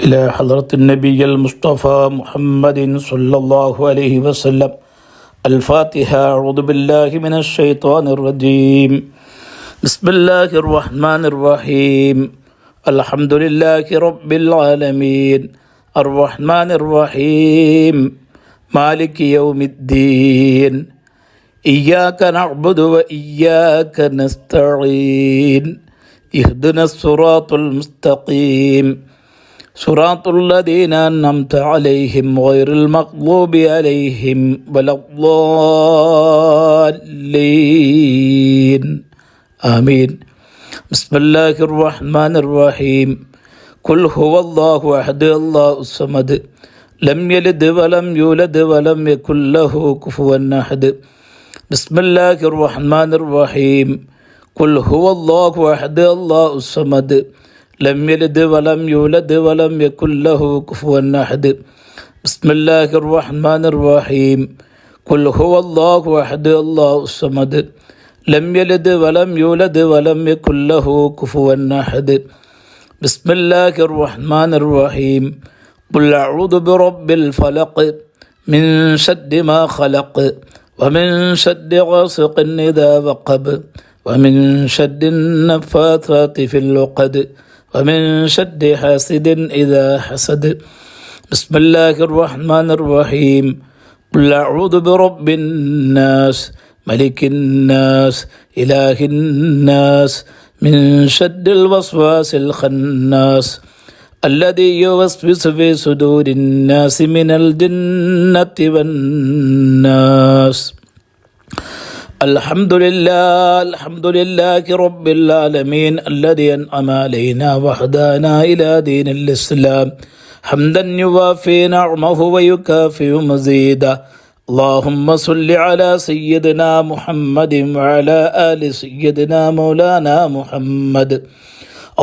إلى حضرة النبي المصطفى محمد صلى الله عليه وسلم. الفاتحة. أعوذ بالله من الشيطان الرجيم. بسم الله الرحمن الرحيم. الحمد لله رب العالمين الرحمن الرحيم مالك يوم الدين. إياك نعبد وإياك نستعين. اهدنا الصراط المستقيم صراط الذين أنعمت عليهم غير المغضوب عليهم ولا الضالين آمين. بسم الله الرحمن الرحيم. قل هو الله أحد الله الصمد لم يلد ولم يولد ولم يكن له كفوا أحد. بسم الله الرحمن الرحيم. قل هو الله أحد الله الصمد لم يلد ولم يولد ولم يكن له كفوا أحد. بسم الله الرحمن الرحيم. قل هو الله أحد الله الصمد لم يلد ولم يولد ولم يكن له كفوا أحد. بسم الله الرحمن الرحيم. قل أعوذ برب الفلق من شر ما خلق ومن شر غاسق إذا وقب ومن شر النفاثات في العقد ومن شر حاسد إذا حسد. بسم الله الرحمن الرحيم. قل أعوذ برب الناس ملك الناس إله الناس من شر الوسواس الخناس الذي يوسوس في صدور الناس من الجنة والناس. الحمد لله رب العالمين الذي أنعم علينا وهدانا إلى دين الإسلام حمدا يوافي نعمه ويكافئ مزيدا. اللهم صل على سيدنا محمد وعلى آل سيدنا مولانا محمد.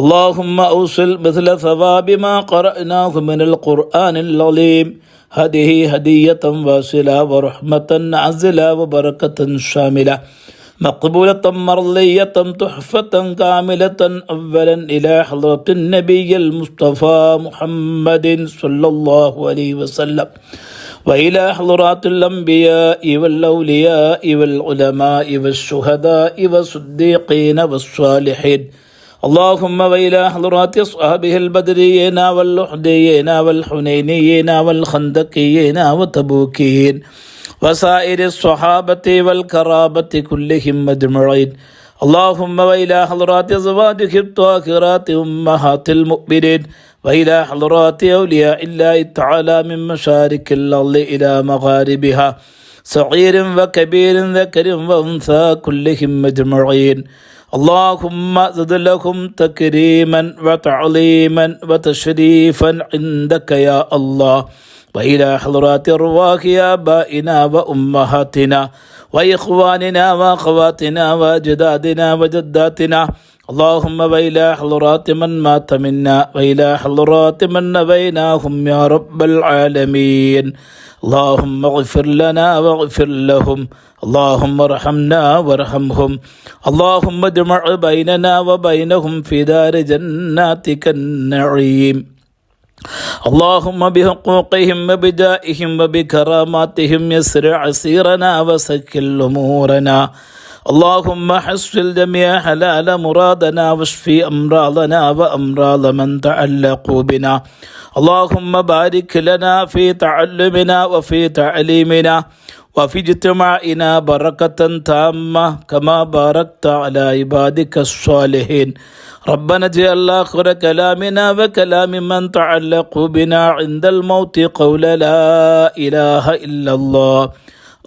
اللهم أوصل مثل ثواب ما قرأناه من القرآن العظيم هذه هدية واصلة ورحمة عزلة وبركة شاملة مقبولة مرضية تحفة كاملة أولا إلى حضرة النبي المصطفى محمد صلى الله عليه وسلم وإلى حضرات الأنبياء والأولياء والعلماء والشهداء والصديقين والصالحين. اللهم وإلى حضرات أصحابه البدريين واللحديين والحنينيين والخندقيين وتبوكيين وسائر الصحابة والكرامة كلهم أجمعين. اللهم وإلى حضرات أزواجه الطاهرات أمهات المؤمنين وإلى حضرات أولياء الله تعالى من مشارق الأرض إلى مغاربها صغير وكبير ذكر وأنثى كلهم أجمعين. اللهم زد لهم تكريما وتعظيما وتشريفا عندك يا الله. وإلى حضرات أرواح آبائنا وأمهاتنا وإخواننا وأخواتنا وأجدادنا وجداتنا. اللهم وإلى حضرات من مات منا وإلى حضرات من نبيناهم يا رب العالمين. اللهم اغفر لنا واغفر لهم. اللهم ارحمنا وارحمهم. اللهم اجمع بيننا وبينهم في دار جناتك النعيم. اللهم بحقوقهم وبجائهم وبكراماتهم يسر عسيرنا وسهل أمورنا. اللهم حصل جميع حلال مرادنا واشفي أمراضنا وأمراض من تعلقوا بنا. اللهم بارك لنا في تعلمنا وفي تعليمنا وفي اجتماعنا بركة تامة كما باركت على عبادك الصالحين. ربنا اجعل آخر كلامنا وكلام من تعلقوا بنا عند الموت قول لا إله إلا الله.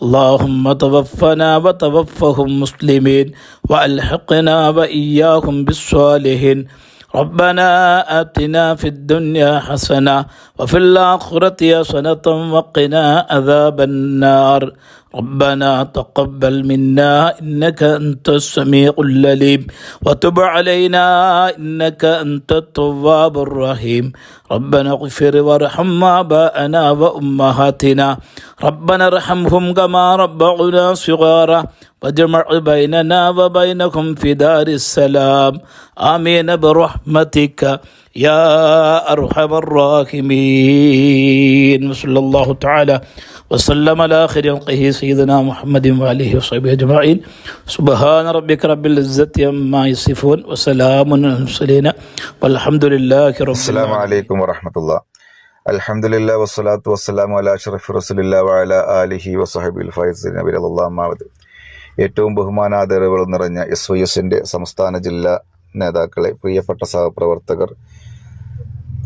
اللهم توفنا وتوفهم مسلمين وألحقنا وإياهم بالصالحين. ربنا آتنا في الدنيا حسنة وفي الآخرة حسنة وقنا عذاب النار. ربنا تقبل منا إنك أنت السميع العليم وتب علينا إنك أنت التواب الرحيم. ربنا اغفر وارحم آباءنا وأمهاتنا. ربنا ارحمهم كما ربونا صغارا واجمع بيننا وبينكم في دار السلام آمين برحمتك يا أرحم الراحمين. وصلى الله تعالى وسلم على خير خلقه سيدنا محمد وآله وصحبه أجمعين. سبحان ربك رب العزة عما يصفون وسلام على المرسلين والحمد لله رب العالمين. السلام عليكم ورحمة الله. അൽഹംദുലില്ലാ വസ്സലാത്തു വസ്സലാമു അലാ അഷ്റഫി റസൂലില്ലാ വഅലാ ആലിഹി വസഹബിൽ ഫൈസിൻ ബിറളില്ലാഹി മാവദ്. ഏറ്റവും ബഹുമാനാദരവുകൾ നിറഞ്ഞ SYSന്റെ സംസ്ഥാന ജില്ലാ നേതാക്കളെ, പ്രിയപ്പെട്ട സഹപ്രവർത്തകർ,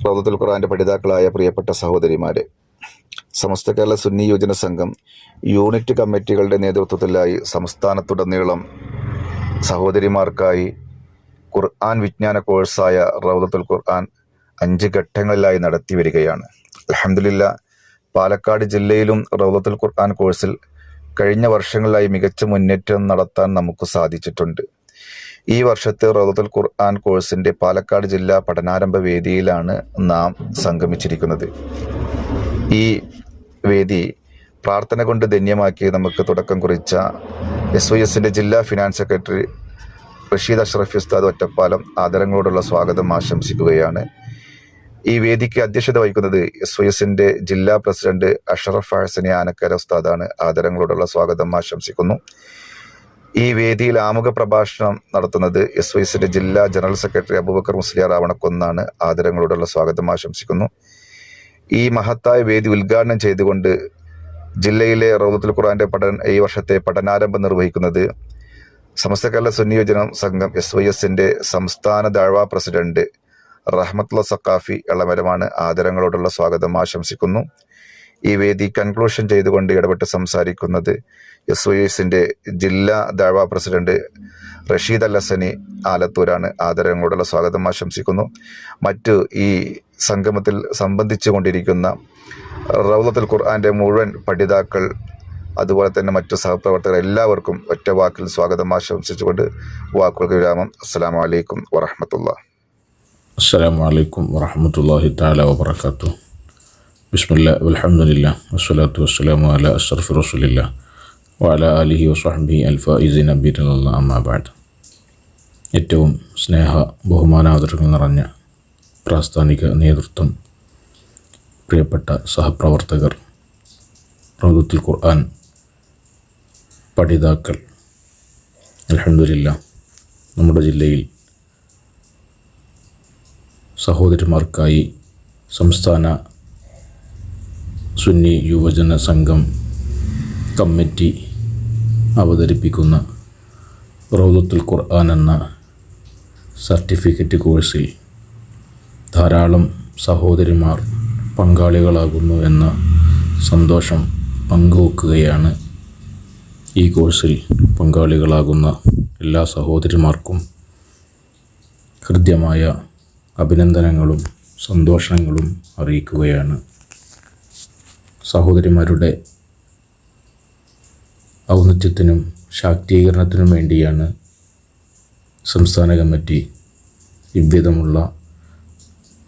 റൗദത്തുൽ ഖുർആന്റെ പഠിതാക്കളായ പ്രിയപ്പെട്ട സഹോദരിമാരെ, സമസ്ത കേരള സുന്നി യുവജന സംഘം യൂണിറ്റ് കമ്മിറ്റികളുടെ നേതൃത്വത്തിലായി സംസ്ഥാനത്തുടനീളം സഹോദരിമാർക്കായി ഖുർആൻ വിജ്ഞാന കോഴ്സായ റൗദത്തുൽ ഖുർആൻ 5 ഘട്ടങ്ങളിലായി നടത്തി വരികയാണ്. അൽഹംദുലില്ലാ, പാലക്കാട് ജില്ലയിലും റൗദത്തുൽ ഖുർആൻ കോഴ്സിൽ കഴിഞ്ഞ വർഷങ്ങളിലായി മികച്ച മുന്നേറ്റം നടത്താൻ നമുക്ക് സാധിച്ചിട്ടുണ്ട്. ഈ വർഷത്തെ റൗദത്തുൽ ഖുർആൻ കോഴ്സിന്റെ പാലക്കാട് ജില്ലാ പഠനാരംഭ വേദിയിലാണ് നാം സംഗമിച്ചിരിക്കുന്നത്. ഈ വേദി പ്രാർത്ഥന കൊണ്ട് ധന്യമാക്കി നമുക്ക് തുടക്കം കുറിച്ച SYSന്റെ ജില്ലാ ഫിനാൻസ് സെക്രട്ടറി റഷീദ് അഷ്റഫി ഉസ്താദ് ഒറ്റപ്പാലം ആദരങ്ങളോടുള്ള സ്വാഗതം ആശംസിക്കുകയാണ്. ഈ വേദിക്ക് അധ്യക്ഷത വഹിക്കുന്നത് SYSന്റെ ജില്ലാ പ്രസിഡന്റ് അഷറഫ് ഹസനി ആനക്കര ഉസ്താദാണ്. ആദരങ്ങളോടുള്ള സ്വാഗതം ആശംസിക്കുന്നു. ഈ വേദിയിൽ ആമുഖ പ്രഭാഷണം നടത്തുന്നത് SYSന്റെ ജില്ലാ ജനറൽ സെക്രട്ടറി അബൂബക്കർ മുസ്ലിയാർ ആവണക്കൊന്നാണ്. ആദരങ്ങളോടുള്ള സ്വാഗതം ആശംസിക്കുന്നു. ഈ മഹത്തായ വേദി ഉദ്ഘാടനം ചെയ്തുകൊണ്ട് ജില്ലയിലെ റൗദത്തുൽ ഖുർആന്റെ ഈ വർഷത്തെ പഠനാരംഭം നിർവഹിക്കുന്നത് സമസ്ത കേരള സുന്നി യുവജന സംഘം SYSന്റെ സംസ്ഥാന ദഅ്വ പ്രസിഡന്റ് റഹ്മത്തുള്ള സഖാഫി എളമരമാണ്. ആദരങ്ങളോടുള്ള സ്വാഗതം ആശംസിക്കുന്നു. ഈ വേദി കൺക്ലൂഷൻ ചെയ്തുകൊണ്ട് ഇടപെട്ട് സംസാരിക്കുന്നത് SYSന്റെ ജില്ലാ ദഅ്വ പ്രസിഡന്റ് റഷീദ് അൽ ഹസനി ആലത്തൂരാണ്. ആദരങ്ങളോടുള്ള സ്വാഗതം ആശംസിക്കുന്നു. മറ്റു ഈ സംഗമത്തിൽ സംബന്ധിച്ചു കൊണ്ടിരിക്കുന്ന റൗദത്തുൽ ഖുർആന്റെ മുഴുവൻ പഠിതാക്കൾ, അതുപോലെ തന്നെ മറ്റു സഹപ്രവർത്തകർ എല്ലാവർക്കും ഒറ്റ വാക്കിൽ സ്വാഗതം ആശംസിച്ചുകൊണ്ട് വാക്കുകൾക്ക് വിരാമം. അസ്സലാമു അലൈക്കും വറഹ്മത്തുള്ളാഹി. അസ്സലാമു അലൈക്കും വറഹ്മത്തുള്ളാഹി തആല വബറകാതുഹു. ബിസ്മില്ലാ വൽഹംദുലില്ലാ വസ്സലാത്തു വസ്സലാമു അലാ അഷ്റഫി റസൂലില്ലാ വഅലാ ആലിഹി വസഹ്ബിഹി അൽഫായിസിന ബിറളില്ലാഹി അമ്മാ ബഅദ്. ഏറ്റവും സ്നേഹ ബഹുമാനാദരങ്ങൾ നിറഞ്ഞ പ്രാസ്ഥാനിക നേതൃത്വം, പ്രിയപ്പെട്ട സഹപ്രവർത്തകർ, റൗദത്തുൽ ഖുർആൻ പഠിതാക്കൾ, അൽഹംദുലില്ലാ, നമ്മുടെ ജില്ലയിൽ സഹോദരിമാർക്കായി സംസ്ഥാന സുന്നി യുവജന സംഘം കമ്മിറ്റി അവതരിപ്പിക്കുന്ന റൗദത്തുൽ ഖുർആൻ എന്ന സർട്ടിഫിക്കറ്റ് കോഴ്സിൽ ധാരാളം സഹോദരിമാർ പങ്കാളികളാകുന്നു എന്ന സന്തോഷം പങ്കുവെക്കുകയാണ്. ഈ കോഴ്സിൽ പങ്കാളികളാകുന്ന എല്ലാ സഹോദരിമാർക്കും ഹൃദ്യമായ അഭിനന്ദനങ്ങളും സന്തോഷങ്ങളും അറിയിക്കുകയാണ്. സഹോദരിമാരുടെ ഔന്നത്യത്തിനും ശാക്തീകരണത്തിനും വേണ്ടിയാണ് സംസ്ഥാന കമ്മിറ്റി ഇவ்விധമുള്ള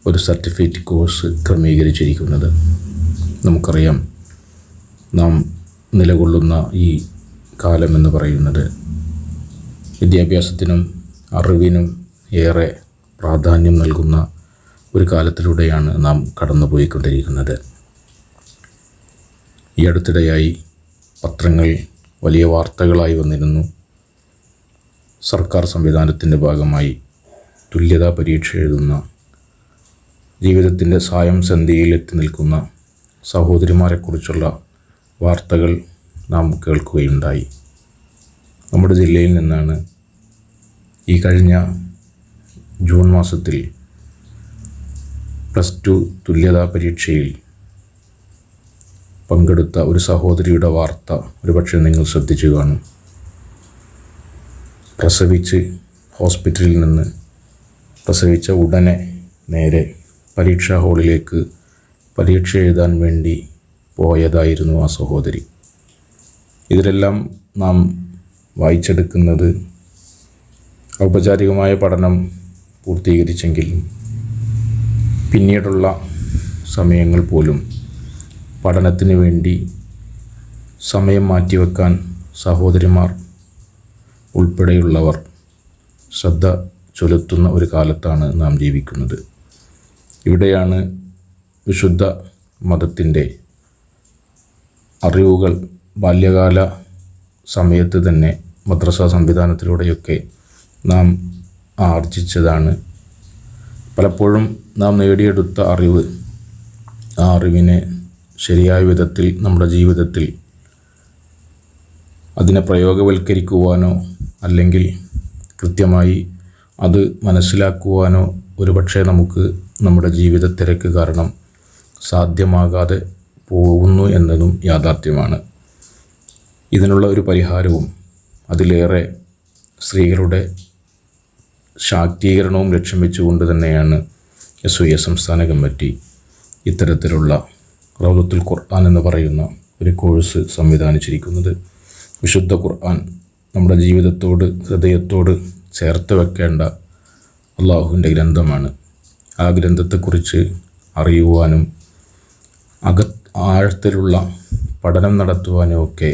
ഒരു സർട്ടിഫിക്കറ്റ് കോഴ്സ് ക്രമീകരിച്ചിരിക്കുന്നത്. നമുക്കറിയാം, നാം നിലകൊള്ളുന്ന ഈ കാലമെന്ന് പറയുന്നത് വിദ്യാഭ്യാസത്തിനും അറിവിനും ഏറെ പ്രാധാന്യം നൽകുന്ന ഒരു കാലത്തിലൂടെയാണ് നാം കടന്നുപോയിക്കൊണ്ടിരിക്കുന്നത്. ഈ അടുത്തിടെയായി പത്രങ്ങൾ വലിയ വാർത്തകളായി വന്നിരുന്നു. സർക്കാർ സംവിധാനത്തിൻ്റെ ഭാഗമായി തുല്യതാ പരീക്ഷ എഴുതുന്ന, ജീവിതത്തിൻ്റെ സായം സന്ധിയിലെത്തി നിൽക്കുന്ന സഹോദരിമാരെക്കുറിച്ചുള്ള വാർത്തകൾ നാം കേൾക്കുകയുണ്ടായി. നമ്മുടെ ജില്ലയിൽ നിന്നാണ് ഈ കഴിഞ്ഞ ജൂൺ മാസത്തിൽ +2 തുല്യതാ പരീക്ഷയിൽ പങ്കെടുത്ത ഒരു സഹോദരിയുടെ വാർത്ത ഒരുപക്ഷെ നിങ്ങൾ ശ്രദ്ധിച്ചു കാണും. ഹോസ്പിറ്റലിൽ നിന്ന് പ്രസവിച്ച ഉടനെ നേരെ പരീക്ഷാ ഹാളിലേക്ക് പരീക്ഷ എഴുതാൻ വേണ്ടി പോയതായിരുന്നു ആ സഹോദരി. ഇതിലെല്ലാം നാം വായിച്ചെടുക്കുന്നത് ഔപചാരികമായ പഠനം പൂർത്തീകരിച്ചെങ്കിലും പിന്നീടുള്ള സമയങ്ങൾ പോലും പഠനത്തിന് വേണ്ടി സമയം മാറ്റിവെക്കാൻ സഹോദരിമാർ ഉൾപ്പെടെയുള്ളവർ ശ്രദ്ധ ചെലുത്തുന്ന ഒരു കാലത്താണ് നാം ജീവിക്കുന്നത്. ഇവിടെയാണ് വിശുദ്ധ മതത്തിൻ്റെ അറിവുകൾ ബാല്യകാല സമയത്ത് തന്നെ മദ്രസ സംവിധാനത്തിലൂടെയൊക്കെ നാം ആർജിച്ചതാണ്. പലപ്പോഴും നാം നേടിയെടുത്ത അറിവ്, ആ അറിവിനെ ശരിയായ വിധത്തിൽ നമ്മുടെ ജീവിതത്തിൽ അതിനെ പ്രയോഗവൽക്കരിക്കുവാനോ അല്ലെങ്കിൽ കൃത്യമായി അത് മനസ്സിലാക്കുവാനോ ഒരുപക്ഷെ നമുക്ക് നമ്മുടെ ജീവിത തിരക്ക് കാരണം സാധ്യമാകാതെ പോകുന്നു എന്നതും യാഥാർത്ഥ്യമാണ്. ഇതിനുള്ള ഒരു പരിഹാരവും അതിലേറെ സ്ത്രീകളുടെ ശാക്തീകരണവും ലക്ഷ്യം വെച്ചുകൊണ്ട് തന്നെയാണ് SYS സംസ്ഥാന കമ്മിറ്റി ഇത്തരത്തിലുള്ള റൗദത്തുൽ ഖുർആൻ എന്ന് പറയുന്ന ഒരു കോഴ്സ് സംവിധാനിച്ചിരിക്കുന്നത്. വിശുദ്ധ ഖുർആൻ നമ്മുടെ ജീവിതത്തോട്, ഹൃദയത്തോട് ചേർത്ത് വെക്കേണ്ട അള്ളാഹുവിൻ്റെ ഗ്രന്ഥമാണ്. ആ ഗ്രന്ഥത്തെക്കുറിച്ച് അറിയുവാനും ആഴത്തിലുള്ള പഠനം നടത്തുവാനും ഒക്കെ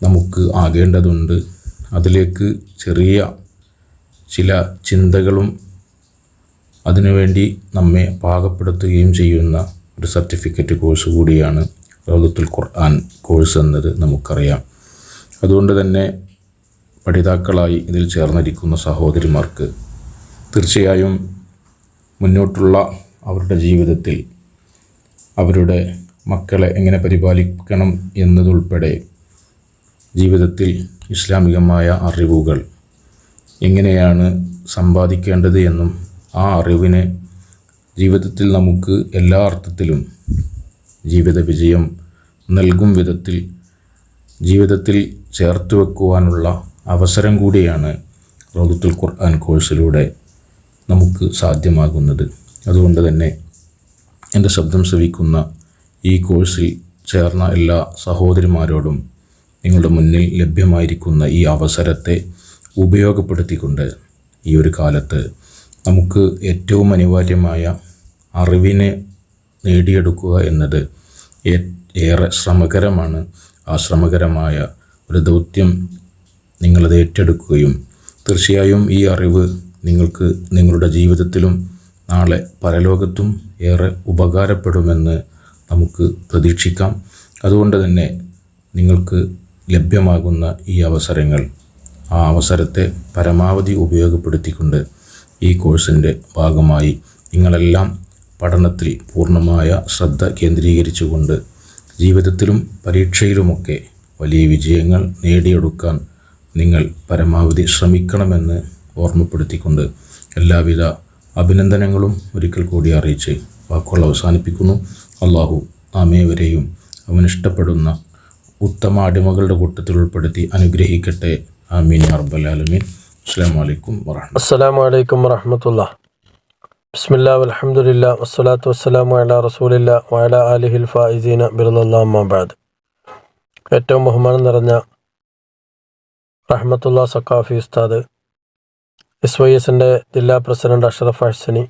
നമുക്ക് ആകേണ്ടതുണ്ട്. അതിലേക്ക് ചെറിയ ചില ചിന്തകളും അതിനുവേണ്ടി നമ്മെ പാകപ്പെടുത്തുകയും ചെയ്യുന്ന ഒരു സർട്ടിഫിക്കറ്റ് കോഴ്സ് കൂടിയാണ് റൗദത്തുൽ ഖുർആൻ കോഴ്സ് എന്നത് നമുക്കറിയാം. അതുകൊണ്ട് തന്നെ പഠിതാക്കളായി ഇതിൽ ചേർന്നിരിക്കുന്ന സഹോദരിമാർക്ക് തീർച്ചയായും മുന്നോട്ടുള്ള അവരുടെ ജീവിതത്തിൽ അവരുടെ മക്കളെ എങ്ങനെ പരിപാലിക്കണം എന്നതുൾപ്പെടെ ജീവിതത്തിൽ ഇസ്ലാമികമായ അറിവുകൾ എങ്ങനെയാണ് സമ്പാദിക്കേണ്ടത് എന്നും ആ അറിവിനെ ജീവിതത്തിൽ നമുക്ക് എല്ലാ അർത്ഥത്തിലും ജീവിത വിജയം നൽകും വിധത്തിൽ ജീവിതത്തിൽ ചേർത്ത് വെക്കുവാനുള്ള അവസരം കൂടിയാണ് റൗദത്തുൽ ഖുർആൻ കോഴ്സിലൂടെ നമുക്ക് സാധ്യമാകുന്നത്. അതുകൊണ്ട് തന്നെ എൻ്റെ ശബ്ദം ശ്രവിക്കുന്ന ഈ കോഴ്സിൽ ചേർന്ന എല്ലാ സഹോദരിമാരോടും നിങ്ങളുടെ മുന്നിൽ ലഭ്യമായിരിക്കുന്ന ഈ അവസരത്തെ ഉപയോഗപ്പെടുത്തിക്കൊണ്ട് ഈ ഒരു കാലത്ത് നമുക്ക് ഏറ്റവും അനിവാര്യമായ അറിവിനെ നേടിയെടുക്കുക എന്നത് ഏറെ ശ്രമകരമാണ്. ആ ശ്രമകരമായ ഒരു ദൗത്യം നിങ്ങളത് ഏറ്റെടുക്കുകയും തീർച്ചയായും ഈ അറിവ് നിങ്ങൾക്ക് നിങ്ങളുടെ ജീവിതത്തിലും നാളെ പരലോകത്തും ഏറെ ഉപകാരപ്പെടുമെന്ന് നമുക്ക് പ്രതീക്ഷിക്കാം. അതുകൊണ്ട് തന്നെ നിങ്ങൾക്ക് ലഭ്യമാകുന്ന ഈ അവസരങ്ങൾ, ആ അവസരത്തെ പരമാവധി ഉപയോഗപ്പെടുത്തിക്കൊണ്ട് ഈ കോഴ്സിൻ്റെ ഭാഗമായി നിങ്ങളെല്ലാം പഠനത്തിൽ പൂർണ്ണമായ ശ്രദ്ധ കേന്ദ്രീകരിച്ചുകൊണ്ട് ജീവിതത്തിലും പരീക്ഷയിലുമൊക്കെ വലിയ വിജയങ്ങൾ നേടിയെടുക്കാൻ നിങ്ങൾ പരമാവധി ശ്രമിക്കണമെന്ന് ഓർമ്മപ്പെടുത്തിക്കൊണ്ട് എല്ലാവിധ അഭിനന്ദനങ്ങളും ഒരിക്കൽ കൂടി അറിയിച്ച് വാക്കുകൾ അവസാനിപ്പിക്കുന്നു. അള്ളാഹു നാമേവരെയും അവനിഷ്ടപ്പെടുന്ന ഉത്തമ അടിമകളുടെ കൂട്ടത്തിൽ ഉൾപ്പെടുത്തി അനുഗ്രഹിക്കട്ടെ. ആമീൻ യാ റബ്ബൽ ആലമീൻ. അസ്സലാമു അലൈക്കും വറഹ്മത്തുള്ളാഹി. ബിസ്മില്ലാ വൽഹംദുലില്ലാ വസ്സലാത്തു വസ്സലാമു അലാ റസൂലില്ലാ വഅലാ ആലിഹിൽ ഫായിസീന ബിറളില്ലാഹി അമ്മാ ബഅദ്. ഏറ്റവും ബഹുമാനം നിറഞ്ഞ റഹ്മത്തുള്ള സഖാഫി ഉസ്താദ്, SYSൻ്റെ ജില്ലാ പ്രസിഡന്റ് അഷ്റഫ് അഹ്സനി,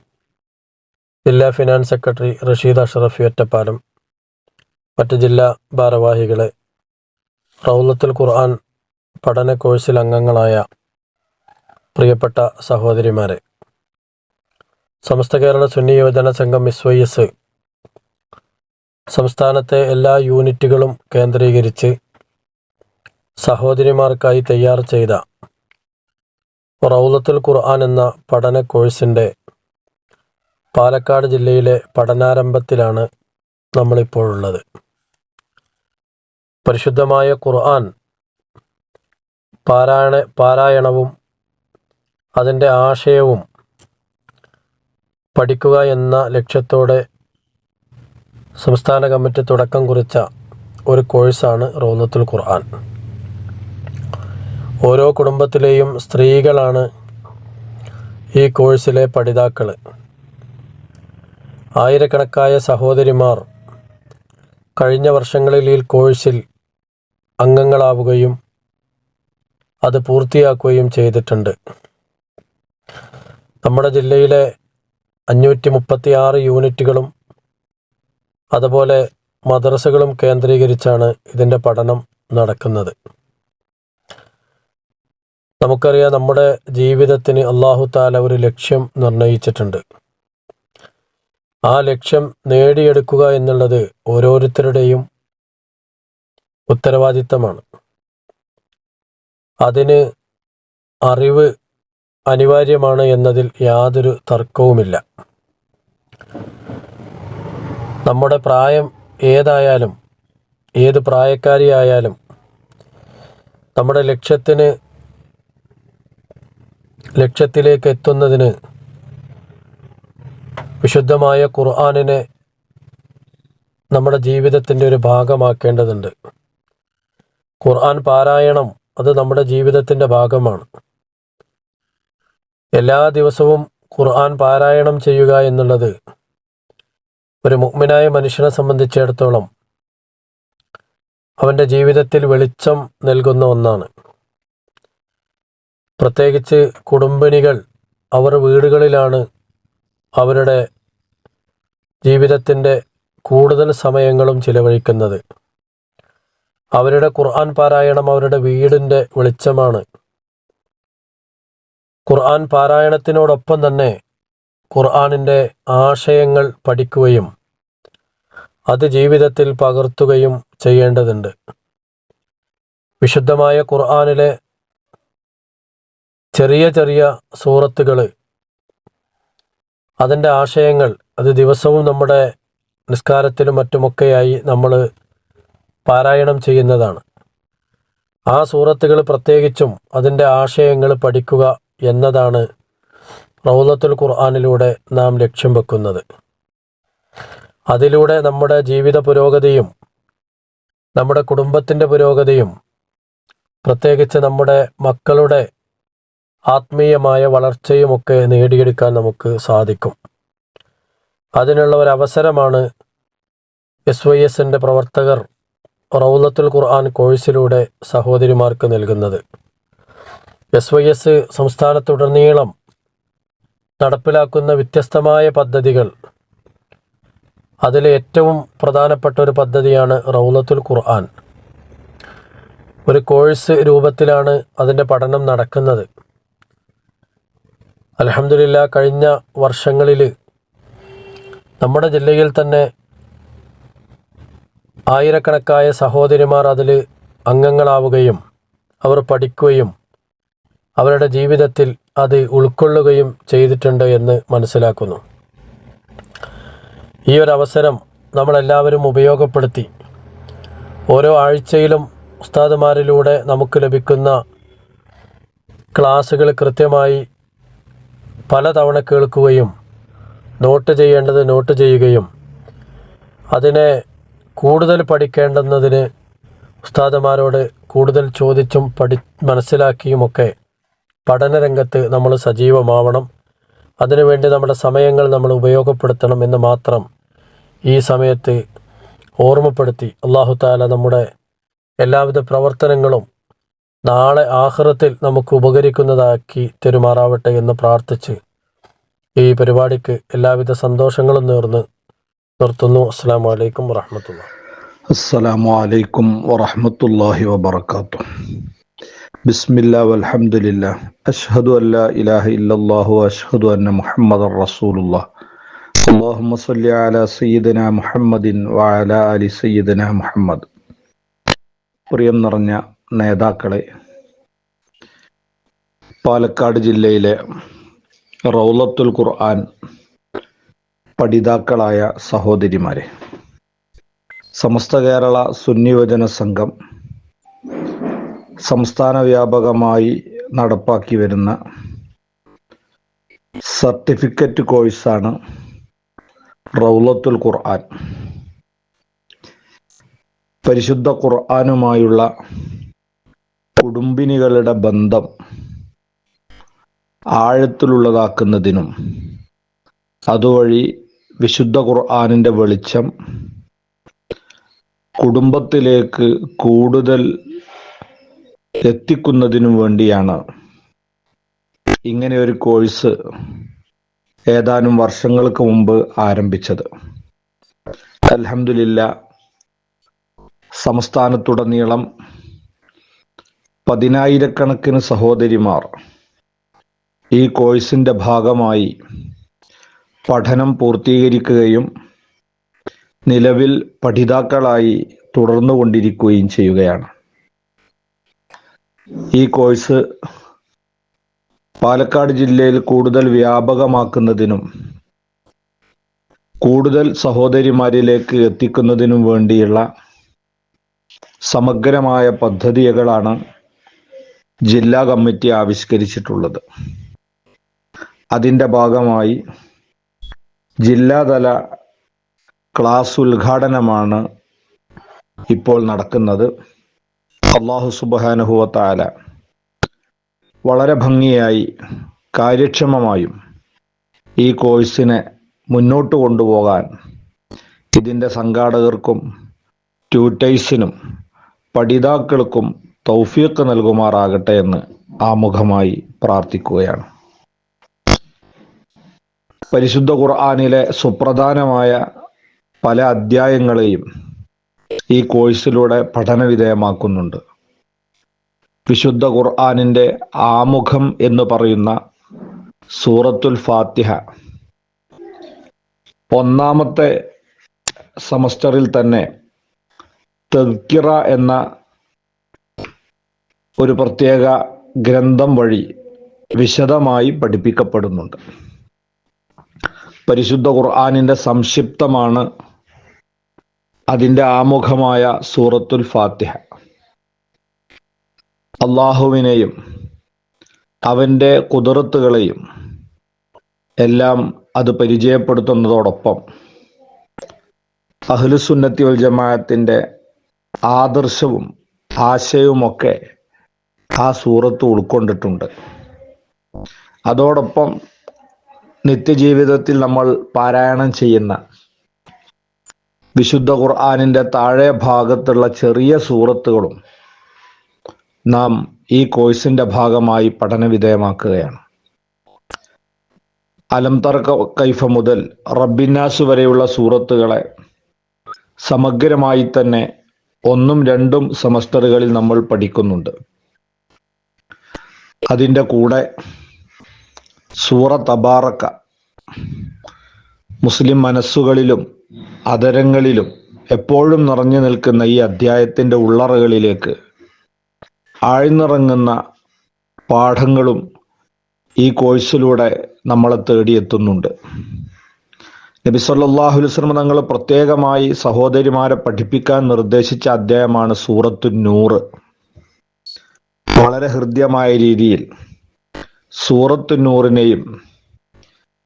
ജില്ലാ ഫിനാൻസ് സെക്രട്ടറി റഷീദ് അഷ്റഫി ഒറ്റപ്പാലം, മറ്റ് ജില്ലാ ഭാരവാഹികളെ, റൗദത്തുൽ ഖുർആൻ പഠന കോഴ്സിൽ അംഗങ്ങളായ പ്രിയപ്പെട്ട സഹോദരിമാരെ, സമസ്ത കേരള സുന്നി യുവജന സംഘം SYS സംസ്ഥാനത്തെ എല്ലാ യൂണിറ്റുകളും കേന്ദ്രീകരിച്ച് സഹോദരിമാർക്കായി തയ്യാർ ചെയ്ത റൗദത്തുൽ ഖുർആൻ എന്ന പഠന കോഴ്സിൻ്റെ പാലക്കാട് ജില്ലയിലെ പഠനാരംഭത്തിലാണ് നമ്മളിപ്പോഴുള്ളത്. പരിശുദ്ധമായ ഖുർആൻ പാരായണവും അതിൻ്റെ ആശയവും പഠിക്കുക എന്ന ലക്ഷ്യത്തോടെ സംസ്ഥാന കമ്മിറ്റി തുടക്കം കുറിച്ച ഒരു കോഴ്സാണ് റൗദത്തുൽ ഖുർആൻ. ഓരോ കുടുംബത്തിലെയും സ്ത്രീകളാണ് ഈ കോഴ്സിലെ പഠിതാക്കൾ. ആയിരക്കണക്കായ സഹോദരിമാർ കഴിഞ്ഞ വർഷങ്ങളിൽ ഈ കോഴ്സിൽ അംഗങ്ങളാവുകയും അത് പൂർത്തിയാക്കുകയും ചെയ്തിട്ടുണ്ട്. നമ്മുടെ ജില്ലയിലെ 536 യൂണിറ്റുകളും അതുപോലെ മദ്രസകളും കേന്ദ്രീകരിച്ചാണ് ഇതിൻ്റെ പഠനം നടക്കുന്നത്. നമുക്കറിയാം, നമ്മുടെ ജീവിതത്തിന് അല്ലാഹു തആല ഒരു ലക്ഷ്യം നിർണയിച്ചിട്ടുണ്ട്. ആ ലക്ഷ്യം നേടിയെടുക്കുക എന്നുള്ളത് ഓരോരുത്തരുടെയും ഉത്തരവാദിത്തമാണ്. അതിന് അറിവ് അനിവാര്യമാണ് എന്നതിൽ യാതൊരു തർക്കവുമില്ല. നമ്മുടെ പ്രായം ഏതായാലും, ഏത് പ്രായക്കാരിയായാലും, നമ്മുടെ ലക്ഷ്യത്തിലേക്ക് എത്തുന്നതിന് വിശുദ്ധമായ ഖുർആനിനെ നമ്മുടെ ജീവിതത്തിൻ്റെ ഒരു ഭാഗമാക്കേണ്ടതുണ്ട്. ഖുർആൻ പാരായണം അത് നമ്മുടെ ജീവിതത്തിൻ്റെ ഭാഗമാണ്. എല്ലാ ദിവസവും ഖുർആൻ പാരായണം ചെയ്യുക എന്നുള്ളത് ഒരു മുഅ്മിനായ മനുഷ്യനെ സംബന്ധിച്ചിടത്തോളം അവൻ്റെ ജീവിതത്തിൽ വെളിച്ചം നൽകുന്ന ഒന്നാണ്. പ്രത്യേകിച്ച് കുടുംബിനികൾ അവർ വീടുകളിലാണ് അവരുടെ ജീവിതത്തിൻ്റെ കൂടുതൽ സമയങ്ങളും ചിലവഴിക്കുന്നത്. അവരുടെ ഖുർആൻ പാരായണം അവരുടെ വീടിൻ്റെ വെളിച്ചമാണ്. ഖുർആൻ പാരായണത്തിനോടൊപ്പം തന്നെ ഖുർആനിൻ്റെ ആശയങ്ങൾ പഠിക്കുകയും അത് ജീവിതത്തിൽ പകർത്തുകയും ചെയ്യേണ്ടതുണ്ട്. വിശുദ്ധമായ ഖുർആനിലെ ചെറിയ ചെറിയ സൂറത്തുകൾ, അതിൻ്റെ ആശയങ്ങൾ അത് ദിവസവും നമ്മുടെ നിസ്കാരത്തിലും മറ്റുമൊക്കെയായി നമ്മൾ പാരായണം ചെയ്യുന്നതാണ്. ആ സൂറത്തുകൾ പ്രത്യേകിച്ചും അതിൻ്റെ ആശയങ്ങൾ പഠിക്കുക എന്നതാണ് റൗളത്തുൽ ഖുർആനിലൂടെ നാം ലക്ഷ്യം വെക്കുന്നത്. അതിലൂടെ നമ്മുടെ ജീവിത പുരോഗതിയും നമ്മുടെ കുടുംബത്തിൻ്റെ പുരോഗതിയും പ്രത്യേകിച്ച് നമ്മുടെ മക്കളുടെ ആത്മീയമായ വളർച്ചയുമൊക്കെ നേടിയെടുക്കാൻ നമുക്ക് സാധിക്കും. അതിനുള്ള ഒരവസരമാണ് SYSൻ്റെ പ്രവർത്തകർ റൗളത്തുൽ ഖുർആൻ കോഴ്സിലൂടെ സഹോദരിമാർക്ക് നൽകുന്നത്. SYS സംസ്ഥാനത്തുടനീളം നടപ്പിലാക്കുന്ന വ്യത്യസ്തമായ പദ്ധതികൾ, അതിൽ ഏറ്റവും പ്രധാനപ്പെട്ട ഒരു പദ്ധതിയാണ് റൗളത്തുൽ ഖുർആൻ. ഒരു കോഴ്സ് രൂപത്തിലാണ് അതിൻ്റെ പഠനം നടക്കുന്നത്. അൽഹംദുലില്ലാ, കഴിഞ്ഞ വർഷങ്ങളിൽ നമ്മുടെ ജില്ലയിൽ തന്നെ ആയിരക്കണക്കായ സഹോദരിമാർ അതിൽ അംഗങ്ങളാവുകയും അവർ പഠിക്കുകയും അവരുടെ ജീവിതത്തിൽ അത് ഉൾക്കൊള്ളുകയും ചെയ്തിട്ടുണ്ട് എന്ന് മനസ്സിലാക്കുന്നു. ഈ ഒരു അവസരം നമ്മളെല്ലാവരും ഉപയോഗപ്പെടുത്തി ഓരോ ആഴ്ചയിലും ഉസ്താദുമാരിലൂടെ നമുക്ക് ലഭിക്കുന്ന ക്ലാസ്സുകൾ കൃത്യമായി പലതവണ കേൾക്കുകയും നോട്ട് ചെയ്യേണ്ടത് നോട്ട് ചെയ്യുകയും അതിനെ കൂടുതൽ പഠിക്കേണ്ടുന്നതിന് ഉസ്താദുമാരോട് കൂടുതൽ ചോദിച്ചും മനസ്സിലാക്കിയുമൊക്കെ പഠനരംഗത്ത് നമ്മൾ സജീവമാവണം. അതിനുവേണ്ടി നമ്മുടെ സമയങ്ങൾ നമ്മൾ ഉപയോഗപ്പെടുത്തണം എന്ന് മാത്രം ഈ സമയത്ത് ഓർമ്മപ്പെടുത്തി അല്ലാഹു തആല നമ്മുടെ എല്ലാവിധ പ്രവർത്തനങ്ങളും നാളെ ആഖിറത്തിൽ നമുക്ക് ഉപകരിക്കുന്നതാക്കി തെരുമാറാവട്ടെ എന്ന് പ്രാർത്ഥിച്ച് ഈ പരിപാടിക്ക് എല്ലാവിധ സന്തോഷങ്ങളും നേർന്ന് നിർത്തുന്നു. അസ്സലാമു അലൈക്കും വറഹ്മത്തുള്ളാഹി. അസ്സലാമു അലൈക്കും വറഹ്മത്തുള്ളാഹി വബറകാതുഹു. ബിസ്മില്ലാ വൽഹംദുലില്ലാ അഷ്ഹദു അല്ലാ ഇലാഹ ഇല്ലല്ലാഹു വഅഷ്ഹദു അന്ന മുഹമ്മദർ റസൂലുള്ളാഹ്. അല്ലാഹുമ്മ സ്വല്ലി അലാ സയ്യിദിനാ മുഹമ്മദിൻ വഅലാ ആലി സയ്യിദിനാ മുഹമ്മദ്. പ്രിയം നിറഞ്ഞ നേതാക്കളെ, പാലക്കാട് ജില്ലയിലെ റൗളത്തുൽ ഖുർആൻ പഠിതാക്കളായ സഹോദരിമാരെ, സമസ്ത കേരള സുന്നി വചന സംഘം സംസ്ഥാന വ്യാപകമായി നടപ്പാക്കി വരുന്ന സർട്ടിഫിക്കറ്റ് കോഴ്സാണ് റൗളത്തുൽ ഖുർആൻ. പരിശുദ്ധ ഖുർആനുമായുള്ള കുടുംബിനികളുടെ ബന്ധം ആഴത്തിലുള്ളതാക്കുന്നതിനും അതുവഴി വിശുദ്ധ ഖുർആനിൻ്റെ വെളിച്ചം കുടുംബത്തിലേക്ക് കൂടുതൽ എത്തിക്കുന്നതിനും വേണ്ടിയാണ് ഇങ്ങനെ ഒരു കോഴ്സ് ഏതാനും വർഷങ്ങൾക്ക് മുമ്പ് ആരംഭിച്ചത്. അൽഹംദുലില്ലാ, സംസ്ഥാനത്തുടനീളം 10,000-കണക്കിന് സഹോദരിമാർ ഈ കോഴ്സിൻ്റെ ഭാഗമായി പഠനം പൂർത്തീകരിക്കുകയും നിലവിൽ പഠിതാക്കളായി തുടർന്നുകൊണ്ടിരിക്കുകയും ചെയ്യുകയാണ്. ഈ കോഴ്സ് പാലക്കാട് ജില്ലയിൽ കൂടുതൽ വ്യാപകമാക്കുന്നതിനും കൂടുതൽ സഹോദരിമാരിലേക്ക് എത്തിക്കുന്നതിനും വേണ്ടിയുള്ള സമഗ്രമായ പദ്ധതികളാണ് ജില്ലാ കമ്മിറ്റി ആവിഷ്കരിച്ചിട്ടുള്ളത്. അതിൻ്റെ ഭാഗമായി ജില്ലാതല ക്ലാസ് ഉദ്ഘാടനമാണ് ഇപ്പോൾ നടക്കുന്നത്. അല്ലാഹു സുബ്ഹാനഹു വ തആല വളരെ ഭംഗിയായി കാര്യക്ഷമമായും ഈ കോഴ്സിനെ മുന്നോട്ട് കൊണ്ടുപോകാൻ ഇതിൻ്റെ സംഘാടകർക്കും ട്യൂട്ടേഴ്സിനും പഠിതാക്കൾക്കും തൗഫീഖ് നൽകുമാറാകട്ടെ എന്ന് ആമുഖമായി പ്രാർത്ഥിക്കുകയാണ്. പരിശുദ്ധ ഖുർആനിലെ സുപ്രധാനമായ പല അധ്യായങ്ങളെയും ഈ കോഴ്സിലൂടെ പഠനവിധേയമാക്കുന്നുണ്ട്. വിശുദ്ധ ഖുർആനിൻ്റെ ആമുഖം എന്ന് പറയുന്ന സൂറത്തുൽ ഫാത്തിഹ ഒന്നാമത്തെ സെമസ്റ്ററിൽ തന്നെ തദ്കിറ എന്ന ഒരു പ്രത്യേക ഗ്രന്ഥം വഴി വിശദമായി പഠിപ്പിക്കപ്പെടുന്നുണ്ട്. പരിശുദ്ധ ഖുർആനിൻ്റെ സംക്ഷിപ്തമാണ് അതിൻ്റെ ആമുഖമായ സൂറത്തുൽ ഫാത്തിഹ. അള്ളാഹുവിനെയും അവൻ്റെ ഖുദ്റത്തുകളെയും എല്ലാം അത് പരിചയപ്പെടുത്തുന്നതോടൊപ്പം അഹ്ലുസുന്നത്തി വൽ ജമാഅത്തിൻ്റെ ആദർശവും ആശയവുമൊക്കെ ആ സൂറത്ത് ഉൾക്കൊണ്ടിട്ടുണ്ട്. അതോടൊപ്പം നിത്യജീവിതത്തിൽ നമ്മൾ പാരായണം ചെയ്യുന്ന വിശുദ്ധ ഖുർആനിൻ്റെ താഴെ ഭാഗത്തുള്ള ചെറിയ സൂറത്തുകളും നാം ഈ കോഴ്സിൻ്റെ ഭാഗമായി പഠനവിധേയമാക്കുകയാണ്. അലം തറ കൈഫ മുതൽ റബ്ബിന്നാസ് വരെയുള്ള സൂറത്തുകളെ സമഗ്രമായി തന്നെ 1ഉം 2ഉം സെമസ്റ്ററുകളിൽ നമ്മൾ പഠിക്കുന്നുണ്ട്. അതിൻ്റെ കൂടെ സൂറ തബാറക്ക മുസ്ലിം മനസ്സുകളിലും അധരങ്ങളിലും എപ്പോഴും നിറഞ്ഞു നിൽക്കുന്ന ഈ അധ്യായത്തിൻ്റെ ഉള്ളറകളിലേക്ക് ആഴ്ന്നിറങ്ങുന്ന പാഠങ്ങളും ഈ കോഴ്സിലൂടെ നമ്മളെ തേടിയെത്തുന്നുണ്ട്. നബി സല്ലല്ലാഹു അലൈഹി വസല്ലം തങ്ങൾ പ്രത്യേകമായി സഹോദരിമാരെ പഠിപ്പിക്കാൻ നിർദ്ദേശിച്ച അധ്യായമാണ് സൂറത്തുൻ നൂർ. വളരെ ഹൃദ്യമായ രീതിയിൽ സൂറത്തുൻ നൂറിനെയും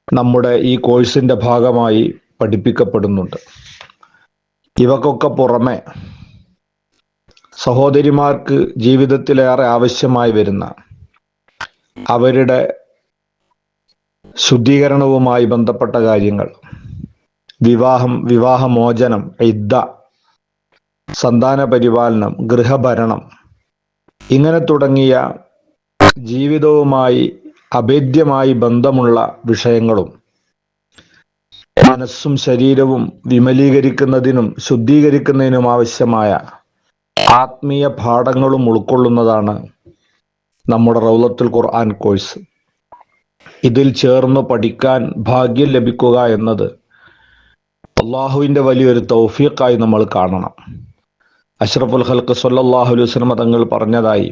നമ്മുടെ ഈ കോഴ്സിൻ്റെ ഭാഗമായി പഠിപ്പിക്കപ്പെടുന്നുണ്ട്. ഇവക്കൊക്കെ പുറമെ സഹോദരിമാർക്ക് ജീവിതത്തിലേറെ ആവശ്യമായി വരുന്ന അവരുടെ ശുദ്ധീകരണവുമായി ബന്ധപ്പെട്ട കാര്യങ്ങൾ, വിവാഹമോചനം, ഇദ്ദ, സന്താന പരിപാലനം, ഗൃഹഭരണം, ഇങ്ങനെ തുടങ്ങിയ ജീവിതവുമായി അഭേദ്യമായി ബന്ധമുള്ള വിഷയങ്ങളും മനസ്സും ശരീരവും വിമലീകരിക്കുന്നതിനും ശുദ്ധീകരിക്കുന്നതിനും ആവശ്യമായ ആത്മീയ പാഠങ്ങളും ഉൾക്കൊള്ളുന്നതാണ് നമ്മുടെ റൗളത്തുൽ ഖുർആൻ കോഴ്സ്. ഇതിൽ ചേർന്ന് പഠിക്കാൻ ഭാഗ്യം ലഭിക്കുക എന്നത് അള്ളാഹുവിൻ്റെ വലിയൊരു തൗഫീഖായി നമ്മൾ കാണണം. അഷ്റഫുൽ ഖൽഖ് സ്വല്ലല്ലാഹു അലൈഹി വസല്ലം തങ്ങൾ പറഞ്ഞതായി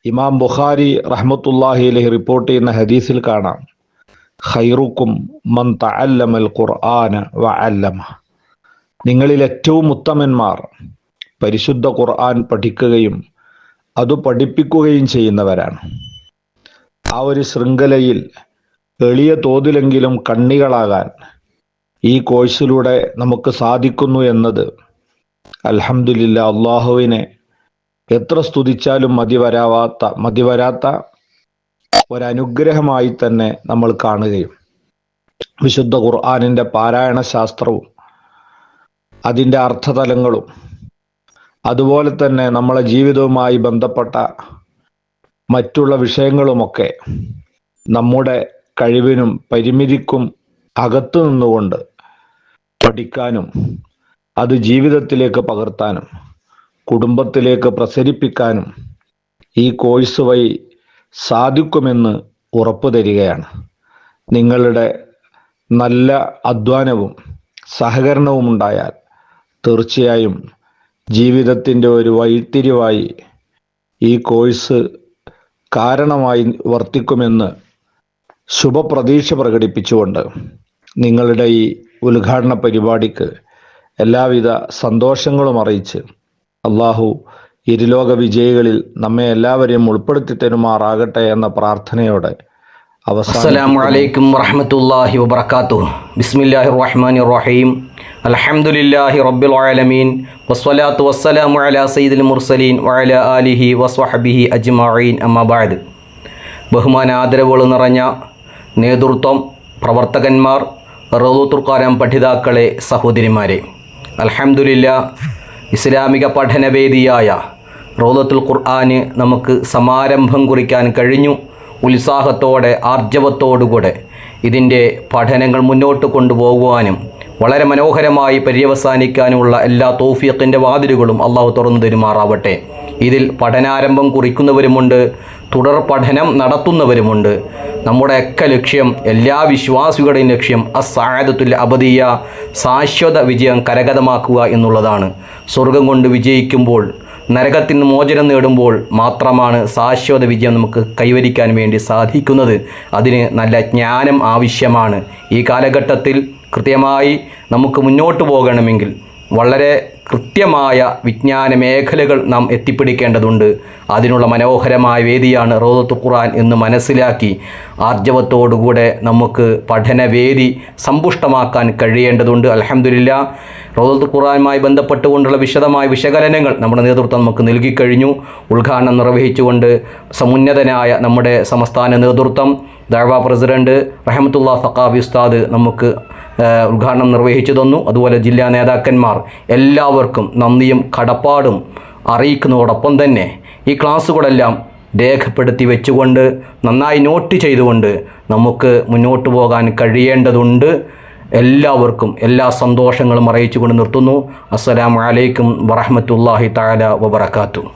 ഇമാം ബുഖാരി റഹ്മത്തുള്ളാഹി അലൈഹി റിപ്പോർട്ട് ചെയ്യുന്ന ഹദീസിൽ കാണാം, ഖൈറുക്കും മൻ തഅല്ലമൽ ഖുർആന വഅല്ലമ. നിങ്ങളിൽ ഏറ്റവും ഉത്തമന്മാർ പരിശുദ്ധ ഖുർആൻ പഠിക്കുകയും അത് പഠിപ്പിക്കുകയും ചെയ്യുന്നവരാണ്. ആ ഒരു ശൃംഖലയിൽ എളിയ തോതിലെങ്കിലും കണ്ണികളാകാൻ ഈ കോഴ്സിലൂടെ നമുക്ക് സാധിക്കുന്നു എന്നത് അൽഹംദുലില്ലാ അള്ളാഹുവിനെ എത്ര സ്തുതിച്ചാലും മതിവരാത്ത ഒരനുഗ്രഹമായി തന്നെ നമ്മൾ കാണുകയും വിശുദ്ധ ഖുർആനിൻ്റെ പാരായണ ശാസ്ത്രവും അതിൻ്റെ അർത്ഥതലങ്ങളും അതുപോലെ തന്നെ നമ്മളെ ജീവിതവുമായി ബന്ധപ്പെട്ട മറ്റുള്ള വിഷയങ്ങളുമൊക്കെ നമ്മുടെ കഴിവിനും പരിമിതിക്കും അകത്തു നിന്നുകൊണ്ട് പഠിക്കാനും അത് ജീവിതത്തിലേക്ക് പകർത്താനും കുടുംബത്തിലേക്ക് പ്രസരിപ്പിക്കാനും ഈ കോഴ്സ് വഴി സാധിക്കുമെന്ന് ഉറപ്പു തരികയാണ്. നിങ്ങളുടെ നല്ല അധ്വാനവും സഹകരണവും ഉണ്ടായാൽ തീർച്ചയായും ജീവിതത്തിൻ്റെ ഒരു വഴിത്തിരിവായി ഈ കോഴ്സ് കാരണമായി വർത്തിക്കുമെന്ന് ശുഭപ്രതീക്ഷ പ്രകടിപ്പിച്ചുകൊണ്ട് നിങ്ങളുടെ ഈ ഉദ്ഘാടന പരിപാടിക്ക് എല്ലാവിധ സന്തോഷങ്ങളും അറിയിച്ച് അള്ളാഹു ഇരുലോക വിജയികളിൽ നമ്മെ എല്ലാവരെയും ഉൾപ്പെടുത്തി തരുമാറാകട്ടെ എന്ന പ്രാർത്ഥനയോടെ അസ്സലാമു അലൈക്കും വറഹ്മത്തുള്ളാഹി വബറകാതുഹു. ബിസ്മില്ലാഹിർ റഹ്മാനിർ റഹീം. അൽഹംദുലില്ലാഹി റബ്ബിൽ ആലമീൻ വസ്സലാത്തു വസ്സലാമു അലാ സയ്യിദിൽ മുർസലീൻ വഅലാ ആലിഹി വസ്വഹ്ബിഹി അജ്മഈൻ. അമ്മാ ബഅദ്. ബഹുമാന ആദരവുകൾ നിറഞ്ഞ നേതൃത്വം, പ്രവർത്തകന്മാർ, റൗളത്തുൽ ഖുർആൻ പഠിതാക്കളെ, സഹോദരിമാരെ, അൽഹംദുലില്ലാ ഇസ്ലാമിക പഠനവേദിയായ റൗളത്തുൽ ഖുർആന് നമുക്ക് സമാരംഭം കുറിക്കാൻ കഴിഞ്ഞു. ഉത്സാഹത്തോടെ ആർജവത്തോടുകൂടെ ഇതിൻ്റെ പഠനങ്ങൾ മുന്നോട്ട് കൊണ്ടുപോകുവാനും വളരെ മനോഹരമായി പര്യവസാനിക്കാനുമുള്ള എല്ലാ തൗഫീഖിൻ്റെ വാതിലുകളും അള്ളാഹു തുറന്നു തരുമാറാവട്ടെ. ഇതിൽ പഠനാരംഭം കുറിക്കുന്നവരുമുണ്ട്, തുടർ പഠനം നടത്തുന്നവരുമുണ്ട്. നമ്മുടെയൊക്കെ ലക്ഷ്യം, എല്ലാ വിശ്വാസികളുടെയും ലക്ഷ്യം അസ്സഅദത്തുൽ അബദിയ, ശാശ്വത വിജയം കരഗതമാക്കുക എന്നുള്ളതാണ്. സ്വർഗം കൊണ്ട് വിജയിക്കുമ്പോൾ, നരകത്തിൽ നിന്ന് മോചനം നേടുമ്പോൾ മാത്രമാണ് ശാശ്വത വിജയം നമുക്ക് കൈവരിക്കാൻ വേണ്ടി സാധിക്കുന്നത്. അതിന് നല്ല ജ്ഞാനം ആവശ്യമാണ്. ഈ കാലഘട്ടത്തിൽ കൃത്യമായി നമുക്ക് മുന്നോട്ട് പോകണമെങ്കിൽ വളരെ കൃത്യമായ വിജ്ഞാന മേഖലകൾ നാം എത്തിപ്പിടിക്കേണ്ടതുണ്ട്. അതിനുള്ള മനോഹരമായ വേദിയാണ് റൗളത്തുൽ ഖുർആൻ എന്ന് മനസ്സിലാക്കി ആർജവത്തോടുകൂടെ നമുക്ക് പഠനവേദി സമ്പുഷ്ടമാക്കാൻ കഴിയേണ്ടതുണ്ട്. അൽഹംദുലില്ലാ, റൗളത്തുൽ ഖുർആനുമായി ബന്ധപ്പെട്ടുകൊണ്ടുള്ള വിശദമായ വിശകലനങ്ങൾ നമ്മുടെ നേതൃത്വം നമുക്ക് നൽകിക്കഴിഞ്ഞു. ഉദ്ഘാടനം നിർവഹിച്ചുകൊണ്ട് സമുന്നതനായ നമ്മുടെ സംസ്ഥാന നേതൃത്വം, ദഅവ പ്രസിഡന്റ് റഹ്മത്തുള്ളാ സഖാഫി ഉസ്താദ് നമുക്ക് ഉദ്ഘാടനം നിർവഹിച്ചു തന്നു. അതുപോലെ ജില്ലാ നേതാക്കന്മാർ, എല്ലാവർക്കും നന്ദിയും കടപ്പാടും അറിയിക്കുന്നതോടൊപ്പം തന്നെ ഈ ക്ലാസ്സുകളെല്ലാം രേഖപ്പെടുത്തി വെച്ചുകൊണ്ട് നന്നായി നോട്ട് ചെയ്തുകൊണ്ട് നമുക്ക് മുന്നോട്ട് പോകാൻ കഴിയേണ്ടതുണ്ട്. എല്ലാവർക്കും എല്ലാ സന്തോഷങ്ങളും അറിയിച്ചുകൊണ്ട് നിർത്തുന്നു. അസ്സലാമു അലൈക്കും വറഹ്മത്തുള്ളാഹി തആല വബറകാതുഹു.